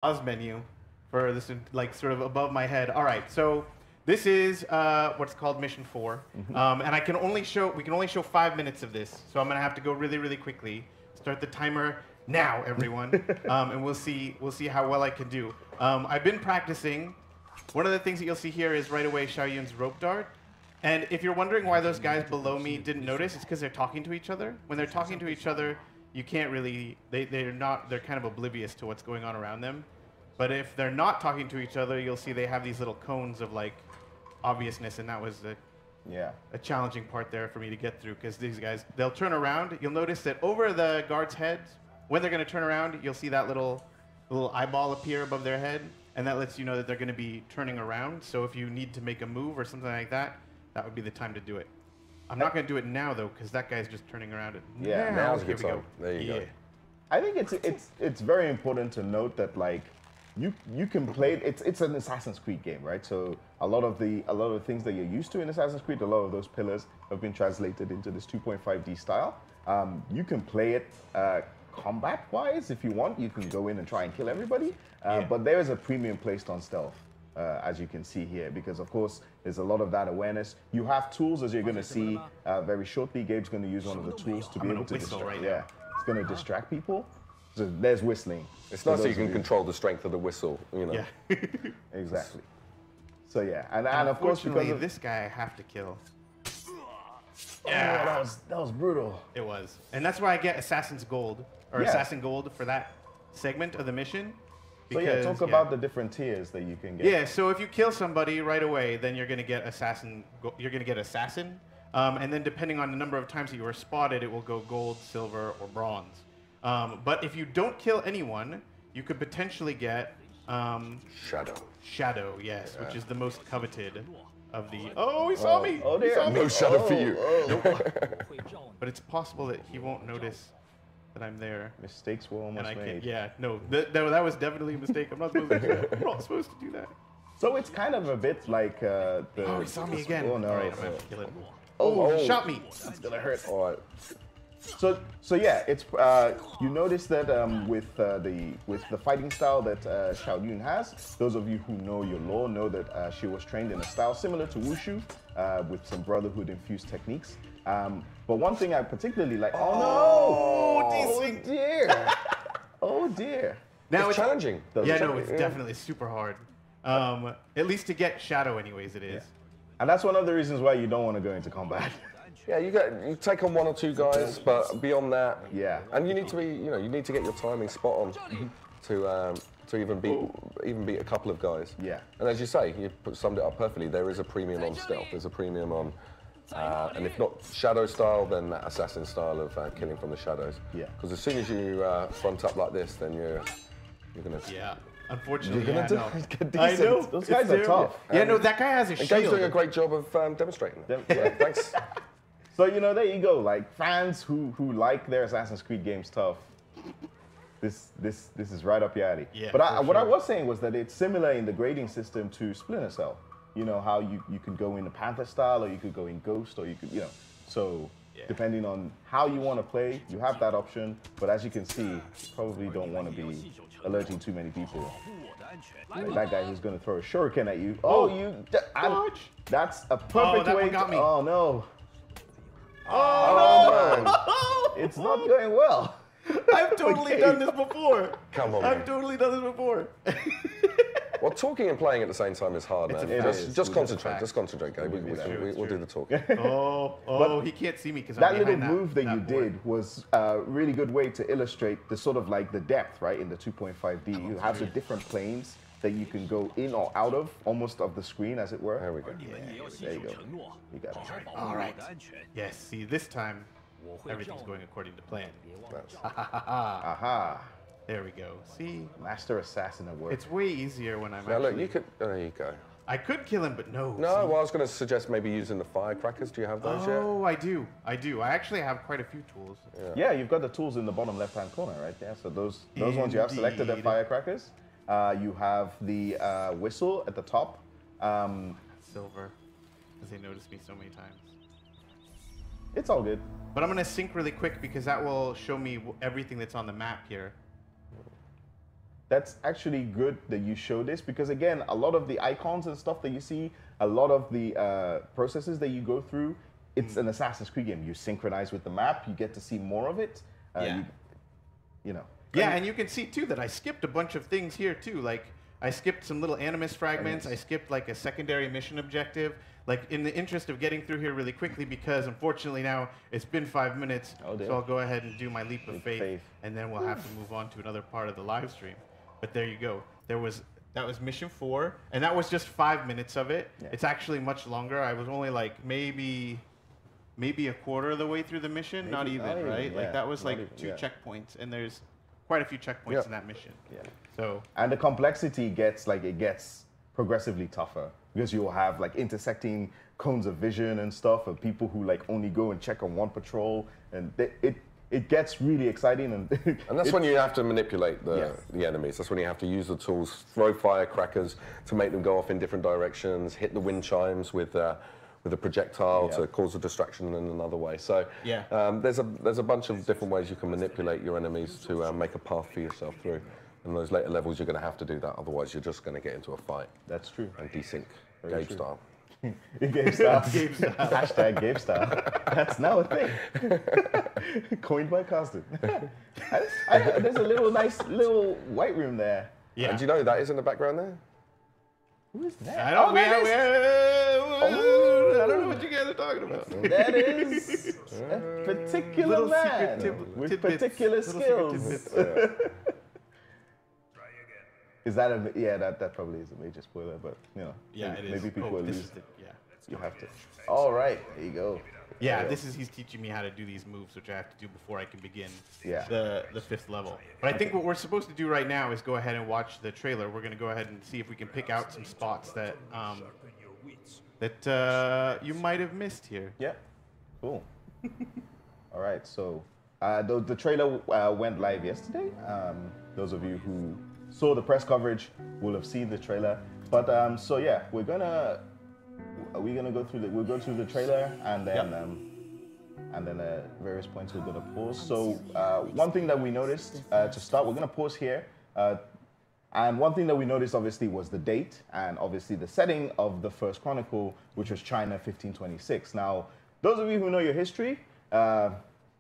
pause menu for this, like sort of above my head. All right, so this is what's called mission 4, and we can only show 5 minutes of this. So I'm gonna have to go really, really quickly. Start the timer now, everyone, and we'll see how well I can do. I've been practicing. One of the things that you'll see here is right away Xiaoyun's rope dart. And if you're wondering why those guys below me didn't notice, it's because they're talking to each other. When they're talking to each other, you can't really, they're kind of oblivious to what's going on around them. But if they're not talking to each other, you'll see they have these little cones of like obviousness, and that was a challenging part there for me to get through, because these guys, they'll turn around. You'll notice that over the guards' heads, when they're going to turn around, you'll see that little eyeball appear above their head, and that lets you know that they're going to be turning around. So if you need to make a move or something like that, that would be the time to do it. I'm not going to do it now though, because that guy's just turning around. Now's a good time. There you go. I think it's very important to note that like you can play it's an Assassin's Creed game, right? So a lot of the things that you're used to in Assassin's Creed, a lot of those pillars have been translated into this 2.5D style. You can play it combat-wise if you want. You can go in and try and kill everybody, but there is a premium placed on stealth. As you can see here, because of course there's a lot of that awareness. You have tools, as you're going to see very shortly. Gabe's going to use one of the tools to be able to distract. Right, it's going to distract people. So there's whistling. It's nice so you can control the strength of the whistle, you know. Yeah. Exactly. So yeah, and of course because of this guy I have to kill. Yeah, that was brutal. It was, and that's why I get Assassin's Gold or Assassin Gold for that segment of the mission. Because, so yeah, talk about the different tiers that you can get. Yeah, so if you kill somebody right away, then you're going to get Assassin. And then depending on the number of times that you were spotted, it will go gold, silver, or bronze. But if you don't kill anyone, you could potentially get Shadow. Shadow, yes, which is the most coveted of the. Oh, he saw me! Oh, dear. No shadow for you. But it's possible that he won't notice that I'm there. Mistakes were almost made. Yeah, no, that was definitely a mistake. I'm not supposed to do that. I'm not supposed to do that. So it's kind of a bit like Oh, he saw me again. Oh, no. All right, I'm going to have to kill him. Oh, he shot me. That's going to hurt. All right. So yeah, it's you notice that with the fighting style that Xiaoyun has, those of you who know your lore know that she was trained in a style similar to Wushu, with some Brotherhood-infused techniques. But one thing I particularly like. Oh dear! Oh dear! Now it's challenging. Yeah, no, it's definitely super hard. At least to get Shadow, anyways, it is. Yeah. And that's one of the reasons why you don't want to go into combat. Yeah, you take on 1 or 2 guys, but beyond that, and you need to be, you need to get your timing spot on to even beat a couple of guys. Yeah. And as you say, you summed it up perfectly. There is a premium on stealth. There's a premium on, and if not shadow style, then that assassin style of killing from the shadows. Yeah. Because as soon as you front up like this, then you're gonna. Yeah. Unfortunately, you're gonna do I know. Those guys are tough. Yeah, no, that guy has a shield. Gabe's doing a great job of demonstrating. Yeah, thanks. So there you go. Like fans who like their Assassin's Creed games tough, this is right up your alley. Yeah, but what I was saying was that it's similar in the grading system to Splinter Cell. You know how you could go in the Panther style, or you could go in Ghost, or you could So depending on how you want to play, you have that option. But as you can see, you probably don't want to be alerting too many people. That guy who's going to throw a shuriken at you. That's a perfect way to. Oh no. Oh no! It's not going well. I've totally done this before. Come on, I've totally done this before. Well, talking and playing at the same time is hard, man. Just concentrate. Just concentrate, Gabe. We'll do the talking. But he can't see me because that little move that you did was a really good way to illustrate the sort of like the depth, right, in the 2.5D. You have the different planes that you can go in or out of, almost of the screen, as it were. There we go. Yeah, there you go. You got it. All right. Yes, see, this time, everything's going according to plan. Aha. There we go. See? Master Assassin at work. It's way easier when I'm now look, you could, there you go. I could kill him, but no. No, well, I was going to suggest maybe using the firecrackers. Do you have those yet? Oh, I do. I actually have quite a few tools. Yeah, you've got the tools in the bottom left-hand corner, right there. So those ones you have selected are firecrackers. You have the whistle at the top. Silver, because they noticed me so many times. It's all good. But I'm going to sync really quick because that will show me everything that's on the map here. that's actually good that you show this, because again, a lot of the icons and stuff that you see, a lot of the processes that you go through, it's an Assassin's Creed game. You synchronize with the map, you get to see more of it. You know. Yeah, and you can see too that I skipped a bunch of things here too. Like I skipped some little animus fragments. I skipped like a secondary mission objective. Like in the interest of getting through here really quickly, because unfortunately now it's been 5 minutes, so I'll go ahead and do my leap of faith, and then we'll have to move on to another part of the live stream. But there you go. That was mission 4, and that was just 5 minutes of it. Yeah. It's actually much longer. I was only like maybe a quarter of the way through the mission, not even, right? Yeah. Like that was like 2 checkpoints, and there's quite a few checkpoints in that mission. Yeah. So and the complexity gets progressively tougher, because you'll have like intersecting cones of vision and stuff, of people who like only go and check on one patrol, and it gets really exciting, and that's when you have to manipulate the enemies. That's when you have to use the tools, throw firecrackers to make them go off in different directions, hit the wind chimes with a projectile to cause a distraction in another way. So there's a bunch of different ways you can manipulate your enemies to make a path for yourself through. In those later levels, you're going to have to do that. Otherwise, you're just going to get into a fight. That's true. And desync, Gabe style. Gabe style. Hashtag Gabe style. That's now a thing. Coined by Carsten. There's a nice little white room there. Yeah. And do you know who that is in the background there? Who is that? I don't know what you guys are talking about. That is a particular man with particular skills. Is that that probably is a major spoiler, but you know, maybe people will lose. You have to. All right, there you go. Yeah, he's teaching me how to do these moves, which I have to do before I can begin the 5th level. But I think what we're supposed to do right now is go ahead and watch the trailer. We're going to go ahead and see if we can pick out some spots that you might have missed here. Yeah, cool. All right, so the trailer went live yesterday. Those of you who saw the press coverage will have seen the trailer. But so yeah, we're gonna go through we'll go through the trailer, and then various points we're gonna pause. So one thing that we noticed to start, we're gonna pause here. And one thing that we noticed obviously was the date, and obviously the setting of the first Chronicle, which was China 1526. Now, those of you who know your history,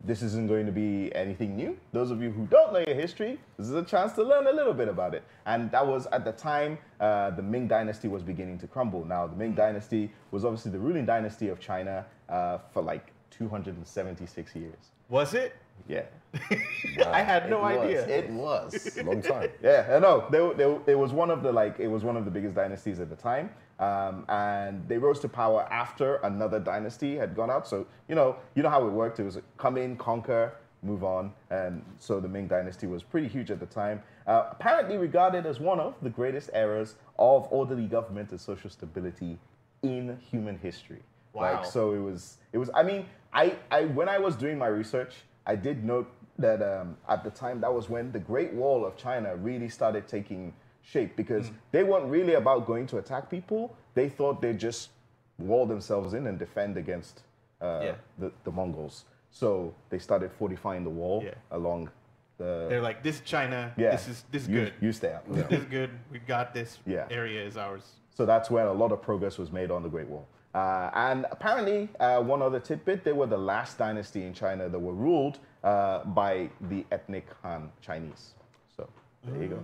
this isn't going to be anything new. Those of you who don't know your history, this is a chance to learn a little bit about it. And that was at the time the Ming Dynasty was beginning to crumble. Now, the Ming Dynasty was obviously the ruling dynasty of China for like 276 years. Was it? Yeah. Wow. I had no idea. It was a long time. Yeah, I know. It was one of the biggest dynasties at the time. And they rose to power after another dynasty had gone out. So you know how it worked. It was come in, conquer, move on. And so the Ming Dynasty was pretty huge at the time. Apparently regarded as one of the greatest eras of orderly government and social stability in human history. Wow. So it was. I mean, when I was doing my research, I did note that at the time, that was when the Great Wall of China really started taking shape, because they weren't really about going to attack people. They thought they'd just wall themselves in and defend against the Mongols. So they started fortifying the wall along the... They're like, this is China, this is good. You stay out. This is good, we got this, area is ours. So that's when a lot of progress was made on the Great Wall. And apparently, one other tidbit, they were the last dynasty in China that were ruled by the ethnic Han Chinese. So there you go.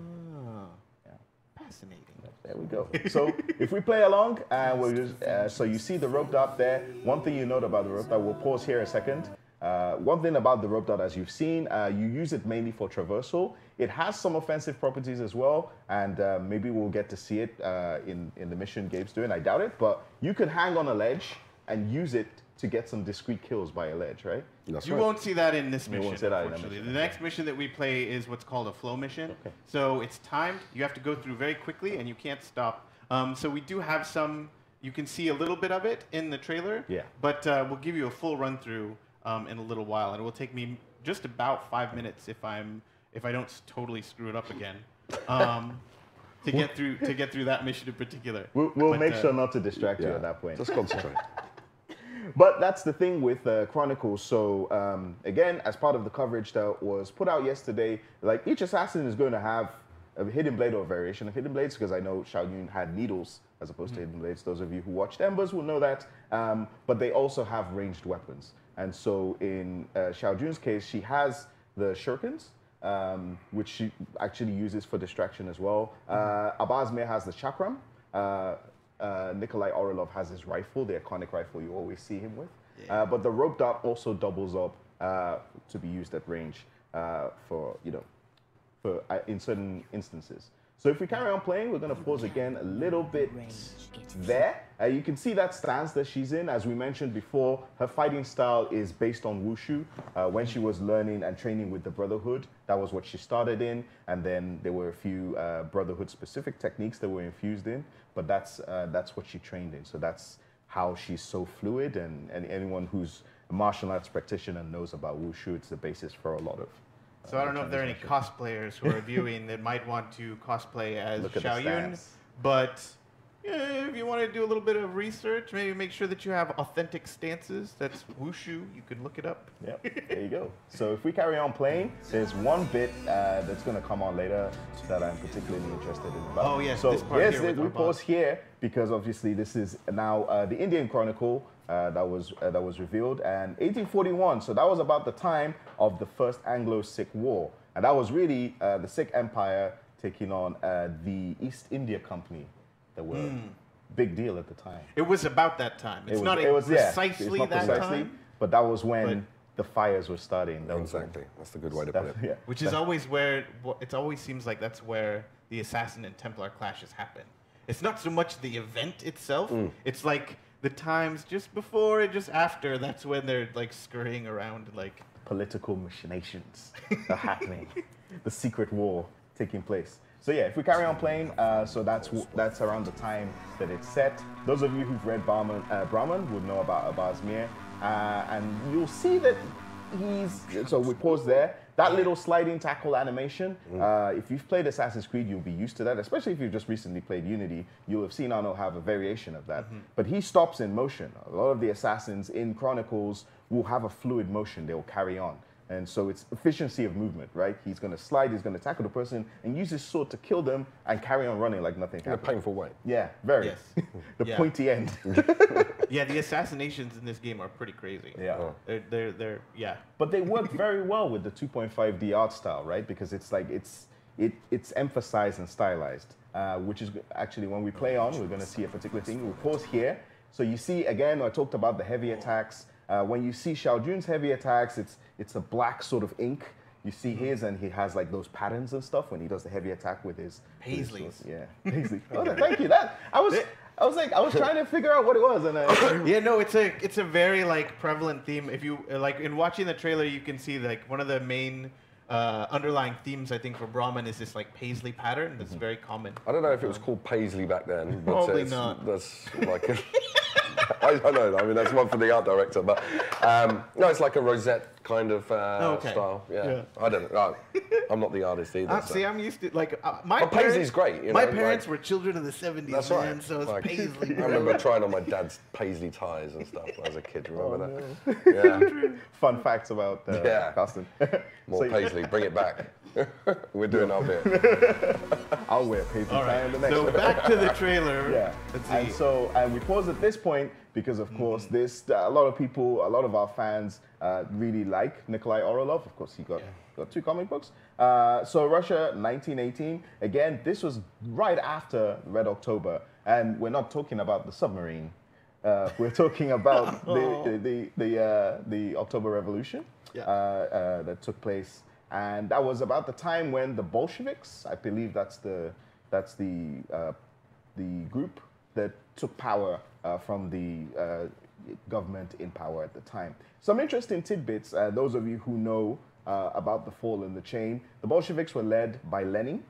Fascinating. There we go. So if we play along, we'll just, so you see the rope dart there. One thing you note about the rope dart, we'll pause here a second. One thing about the rope dart, as you've seen, you use it mainly for traversal. It has some offensive properties as well, and maybe we'll get to see it in the mission Gabe's doing. I doubt it, but you can hang on a ledge and use it to get some discrete kills by a ledge, right? You won't see that in this mission, unfortunately. The next mission that we play is what's called a flow mission. Okay. So it's timed. You have to go through very quickly, and you can't stop. So we do have some, you can see a little bit of it in the trailer, but we'll give you a full run-through in a little while, and it will take me just about 5 minutes if I don't totally screw it up again. To get through that mission in particular. We'll make sure not to distract you at that point. Just concentrate. But that's the thing with Chronicles. So again, as part of the coverage that was put out yesterday, like each assassin is going to have hidden blade or a variation of hidden blades, because I know Xiao Yun had needles as opposed to hidden blades. Those of you who watched Embers will know that. But they also have ranged weapons. And so in Xiao Jun's case, she has the shurikens, which she actually uses for distraction as well. Abazmir has the chakram. Nikolai Orlov has his rifle, the iconic rifle you always see him with. Yeah. But the rope dart also doubles up to be used at range in certain instances. So if we carry on playing, we're going to pause again a little bit there. You can see that stance that she's in. As we mentioned before, her fighting style is based on wushu. When she was learning and training with the Brotherhood, that was what she started in. And then there were a few Brotherhood-specific techniques that were infused in. But that's what she trained in. So that's how she's so fluid. And anyone who's a martial arts practitioner knows about wushu. It's the basis for a lot of. So I don't know if there are any cosplayers who are viewing that might want to cosplay as Xiao Yun, but if you want to do a little bit of research, maybe make sure that you have authentic stances. That's wushu. You can look it up. Yep, there you go. So if we carry on playing, there's one bit that's going to come on later that I'm particularly interested in. Oh, yes. So this part yes, here we pause here because obviously this is now the Indian Chronicle that was revealed, and 1841. So that was about the time of the First Anglo-Sikh War, and that was really the Sikh Empire taking on the East India Company. That were big deal at the time. It was about that time. It's not precisely that time, but that was when the fires were starting. Exactly. That's the good way to put it. Yeah. Which is always where it always seems like that's where the Assassin and Templar clashes happen. It's not so much the event itself. It's like the times just before and just after. That's when they're like scurrying around like political machinations are happening. The secret war taking place. So yeah, if we carry on playing, so that's around the time that it's set. Those of you who've read Brahman would know about Abazmir, and you'll see that so we pause there. That little sliding tackle animation, if you've played Assassin's Creed, you'll be used to that, especially if you've just recently played Unity. You'll have seen Arno have a variation of that. But he stops in motion. A lot of the assassins in Chronicles will have a fluid motion. They'll carry on. And so it's efficiency of movement, right? He's going to slide, he's going to tackle the person, and use his sword to kill them and carry on running like nothing happened. In a painful way. Yeah, very. Yes. The pointy end. Yeah, the assassinations in this game are pretty crazy. Yeah. They're But they work very well with the 2.5D art style, right? Because it's like it's emphasized and stylized, which is actually when we play on, we're going to see a particular thing. We'll pause here. So you see, again, I talked about the heavy attacks. When you see Xiao Jun's heavy attacks, it's a black sort of ink. You see his, and he has like those patterns and stuff when he does the heavy attack with his Paisleys. Yeah, Paisley. Oh, thank you. I was trying to figure out what it was, and yeah, no, it's a very like prevalent theme. If you like in watching the trailer, you can see like one of the main underlying themes I think for Brahman is this like Paisley pattern that's very common. I don't know if it was called Paisley back then, but Probably not. That's like I don't know. I mean, that's one for the art director, but no, it's like a rosette kind of style. Yeah. I don't know. I'm not the artist either. See, I'm used to like my but parents. Paisley's great. You know, my parents were children of the '70s. That's man, right. so it's like, Paisley. I remember trying on my dad's Paisley ties and stuff as a kid. Remember that? No. Yeah. Fun facts about Carsten. More Paisley. Bring it back. We're doing our bit. I'll wear Paisley tie in the next So back to the trailer. Yeah. Let's see. And we pause at this point because, of course, a lot of our fans really like Nikolai Orlov. Of course, he got 2 comic books. So Russia, 1918. Again, this was right after Red October, and we're not talking about the submarine. We're talking about the October Revolution that took place, and that was about the time when the Bolsheviks, I believe that's the group that took power from the government in power at the time. Some interesting tidbits, those of you who know about the fall in the chain. The Bolsheviks were led by Lenin.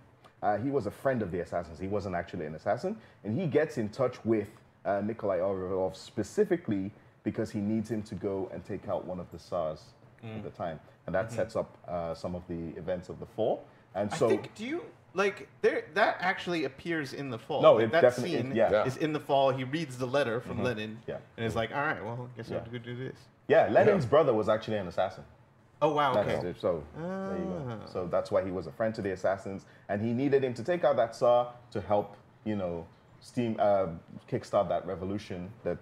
He was a friend of the assassins. He wasn't actually an assassin. And he gets in touch with Nikolai Orlov specifically because he needs him to go and take out one of the Tsars at the time. And that sets up some of the events of the fall. And so, I think, that actually appears in the fall. No, like, it that definitely scene is in the fall. He reads the letter from Lenin, Yeah. and it's like, all right, well, I guess I have to go do this. yeah, Lenin's brother was actually an assassin. Oh, wow, okay. That's it. So there you go. So that's why he was a friend to the assassins, and he needed him to take out that Tsar to help, you know, kickstart that revolution that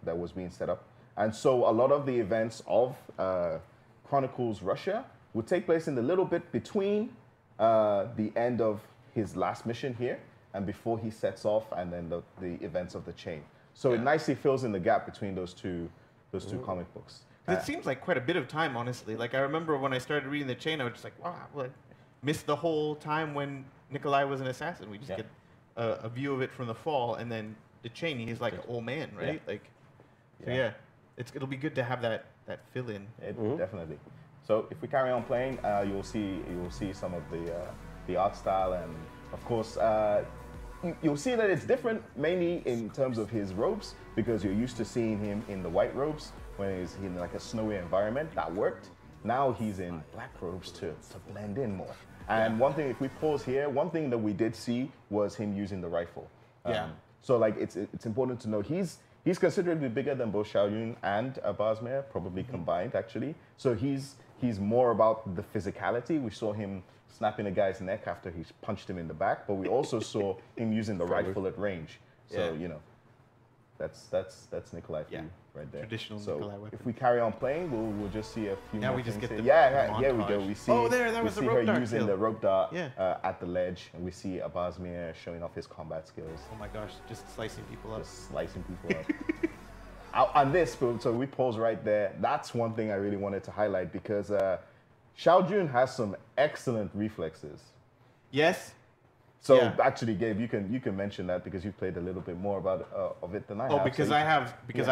that was being set up. And so a lot of the events of Chronicles Russia would take place in the little bit between the end of his last mission here and before he sets off, and then the events of the chain. So it nicely fills in the gap between those two comic books. It seems like quite a bit of time, honestly. Like, I remember when I started reading the chain, I was just like, wow, well, I missed the whole time when Nikolai was an assassin. We just get a view of it from the fall, and then the chain, he's like an old man, right? Like, so yeah, it'll be good to have that fill in. Definitely. So if we carry on playing, you'll see some of the art style, and of course, you'll see that it's different, mainly in terms of his robes, because you're used to seeing him in the white robes when he's in like a snowy environment. That worked. Now he's in black robes to blend in more. And one thing, if we pause here, one thing that we did see was him using the rifle. So like it's important to know he's considerably bigger than both Xiao Yun and Bosmer, probably combined actually. So he's more about the physicality. We saw him snapping a guy's neck after he punched him in the back, but we also saw him using the rifle at range. So you know, that's Nikolai for you right there. Traditional so Nikolai weapon. if we carry on playing, we'll just see a few more we just things get here. the Here we go. We see, that was the rope her dart using kill. the rope dart Yeah. at the ledge, and we see Bosmer showing off his combat skills. Oh my gosh, just slicing people up. Just slicing people up. On this, so we pause right there. That's one thing I really wanted to highlight, because Xiao Jun has some excellent reflexes. Yes. So actually, Gabe, you can mention that because you've played a little bit more about of it than I have. Oh, because so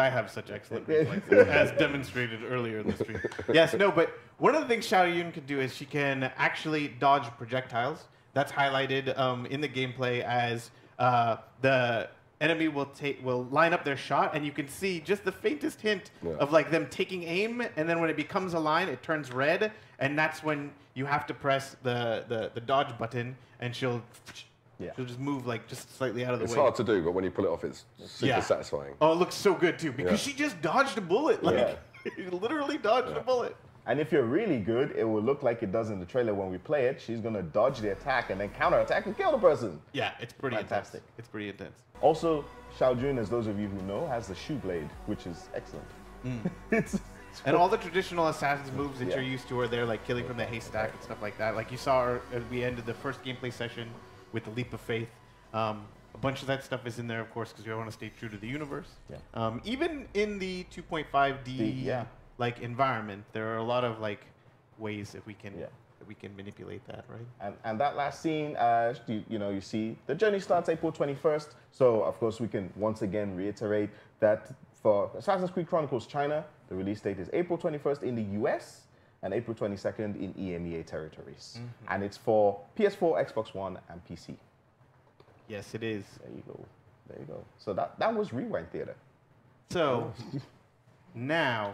I have such excellent reflexes, as demonstrated earlier in the stream. Yes, no, but one of the things Xiao Yun can do is she can actually dodge projectiles. That's highlighted in the gameplay as the enemy will line up their shot, and you can see just the faintest hint of like them taking aim, and then when it becomes a line, it turns red, and that's when you have to press the dodge button, and she'll just move like just slightly out of the way. It's hard to do, but when you pull it off, it's super satisfying. Oh, it looks so good too, because she just dodged a bullet. Like, literally dodged a bullet. And if you're really good, it will look like it does in the trailer when we play it. She's gonna dodge the attack and then counterattack and kill the person. Yeah, it's pretty fantastic. Intense. It's pretty intense. Also, Xiao Jun, as those of you who know, has the shoe blade, which is excellent. And all the traditional assassin's moves that you're used to are there, like killing from the haystack and stuff like that. Like you saw as we ended the first gameplay session with the leap of faith. A bunch of that stuff is in there, of course, because we want to stay true to the universe. Even in the 2.5D like environment, there are a lot of like ways that we can manipulate that, right? And that last scene, you see the journey starts April 21st. So of course we can once again reiterate that for Assassin's Creed Chronicles China, the release date is April 21st in the US and April 22nd in EMEA territories. And it's for PS4, Xbox One, and PC. Yes, it is. There you go. There you go. So that was Rewind Theater. So now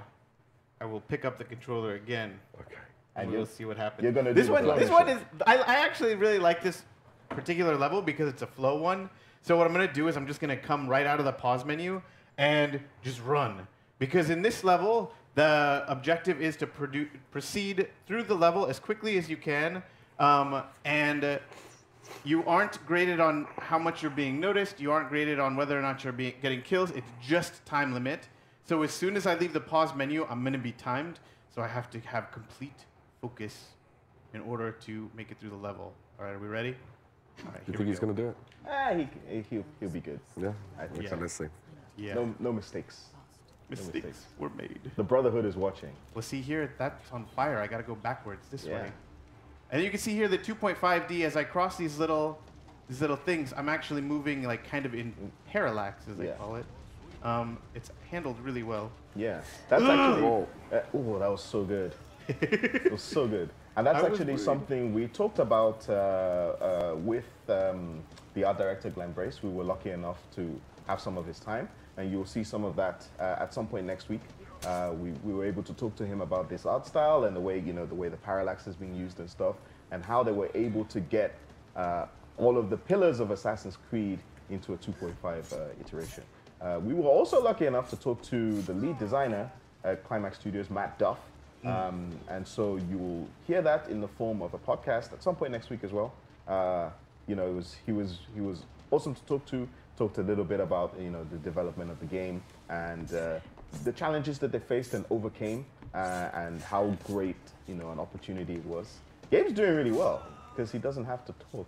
I will pick up the controller again. Okay. And we'll see what happens. You're gonna this do one. the This one is. I actually really like this particular level because it's a flow one. So what I'm gonna do is I'm just gonna come right out of the pause menu and just run. Because in this level, the objective is to proceed through the level as quickly as you can, and you aren't graded on how much you're being noticed. You aren't graded on whether or not you're getting kills. It's just time limit. So as soon as I leave the pause menu, I'm going to be timed. So I have to have complete focus in order to make it through the level. All right, are we ready? All right, You think he's going to do it? He'll be good. Yeah? I think Okay, let's see. Yeah. No mistakes. Mistakes were made. The Brotherhood is watching. Well, see here, that's on fire. I got to go backwards this way. And you can see here the 2.5D as I cross these little things, I'm actually moving like kind of in parallax, as they call it. It's handled really well. Yeah, that's actually. Oh, that was so good. It was so good, and that's actually something we talked about with the art director Glenn Brace. We were lucky enough to have some of his time, and you'll see some of that at some point next week. We were able to talk to him about this art style and the way the parallax is being used and stuff, and how they were able to get all of the pillars of Assassin's Creed into a 2.5 iteration. We were also lucky enough to talk to the lead designer at Climax Studios, Matt Duff, And so you will hear that in the form of a podcast at some point next week as well. You know, he was awesome to talk to. Talked a little bit about the development of the game and the challenges that they faced and overcame, and how great an opportunity it was. Game's doing really well because he doesn't have to talk.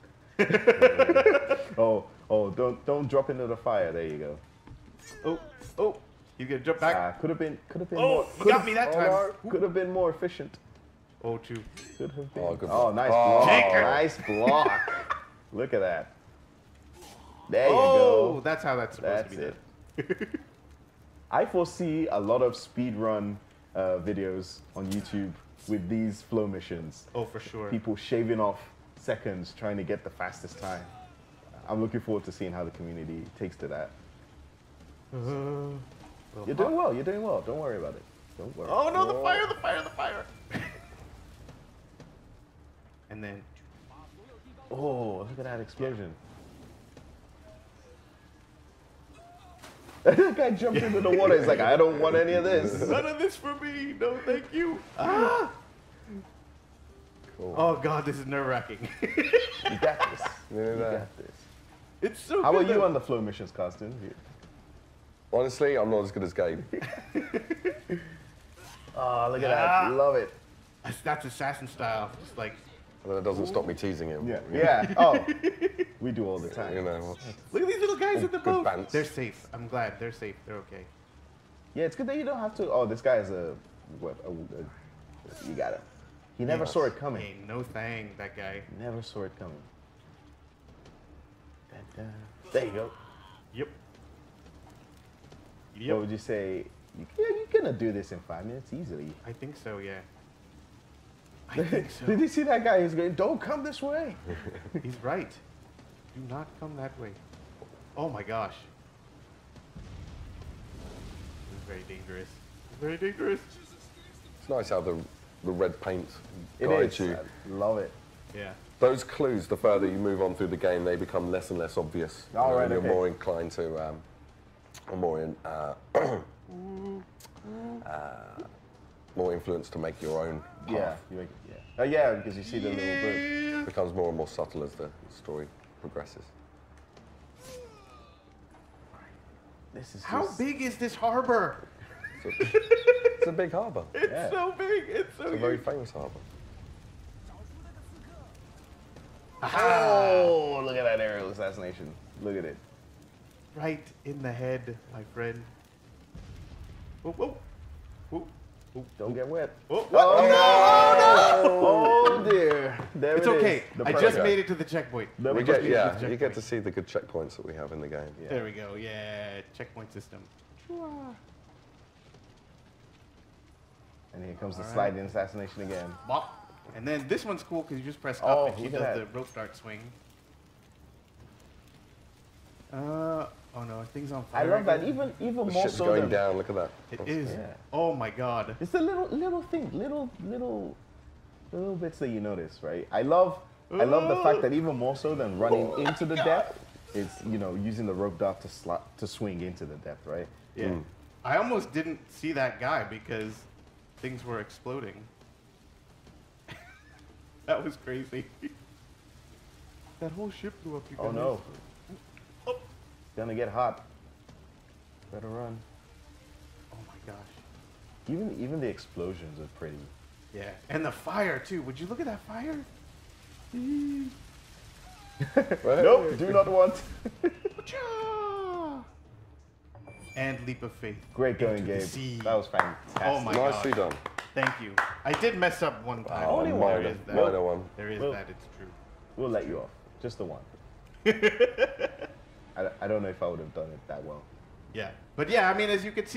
Don't drop into the fire. There you go. Oh, he's gonna jump back. Could have been Oh, more. you got me that time. Could have been more efficient. Oh, two. Could have been. Oh, good Oh, block. nice block. Jacob. Nice block. Look at that. There you Oh, go. that's how that's supposed That's to be it. done. I foresee a lot of speed run videos on YouTube with these flow missions. Oh, for sure. People shaving off seconds trying to get the fastest time. I'm looking forward to seeing how the community takes to that. You're doing well. You're doing well. Don't worry about it. Don't worry. Oh no, the fire, the fire, the fire. And then, Oh, look at that explosion. That guy jumped into the water. He's like, I don't want any of this. none of this for me. No, thank you. Ah. Cool. Oh God, this is nerve-wracking. You got this. Yeah, You no. got this. It's so How good. are you though. on the flow missions, Carsten? Honestly, I'm not as good as Gabe. Oh, look at Ah. that. Love it. That's assassin style. Just like, But that doesn't stop me teasing him. Yeah. Yeah. Oh, we do all the You time. know. look at these little guys Oh, at the good boat. bounce. They're safe. I'm glad they're safe. They're okay. Yeah, it's good that you don't have to. Oh, this guy is you got it. He never saw it coming. Hey, no thang, that guy. Never saw it coming. Dun, dun. There you go. Yep. What Yep. would you say? You're gonna do this in 5 minutes easily. I think so. Yeah. I think so. Did you see that guy? He's going, don't come this way. He's right. Do not come that way. Oh my gosh. This is very dangerous. Very dangerous. It's nice how the red paint It guides is. you. I love it. Yeah. Those clues, the further you move on through the game, they become less and less obvious. All right, and you're okay. more inclined to, or more in, more influence to make your own path. Yeah. You make, yeah. Oh yeah, because you see the little bird. It becomes more and more subtle as the story progresses. This is How just- big is this harbor? It's a big harbour. It's Yeah. so big. It's so It's a very famous harbour. Oh, look at that aerial assassination. Look at it. right in the head, my friend. Whoa, whoa. Whoa. Don't get wet. Oh, Oh, dear. There It's it is. okay. The I just pressure. made it to the checkpoint. The We pressure. get, Just yeah, use the you get to checkpoint. see the good checkpoints that we have in the game. Yeah. There we go. Yeah, checkpoint system. And here comes the All right. sliding assassination again. Bop. And then this one's cool because you just press up Oh, and she look at does that. the rope dart swing. Oh no, things on I fire. love that. again. Even The more ship's so going than down, look at that. It is. Yeah. Oh my god. It's the little thing, little bits that you notice, right? I love the fact that even more so than running into the depth, it's using the rope dart to swing into the depth, right? Yeah. I almost didn't see that guy because things were exploding. That was crazy. That whole ship blew up. You Oh guys. no, Oh. gonna get hot. Better run. Oh my gosh. Even the explosions are pretty. Yeah. And the fire too. Would you look at that fire? Nope, do not want. Cha! And leap of faith. Great going, Into the Gabe. sea. That was fantastic. Oh my Nicely gosh. done. Thank you. I did mess up one time. Only but one. There is that. Minor one. There is Well- that. It's true. We'll let you off. Just the one. I don't know if I would have done it that well. Yeah. But yeah, I mean, as you can see.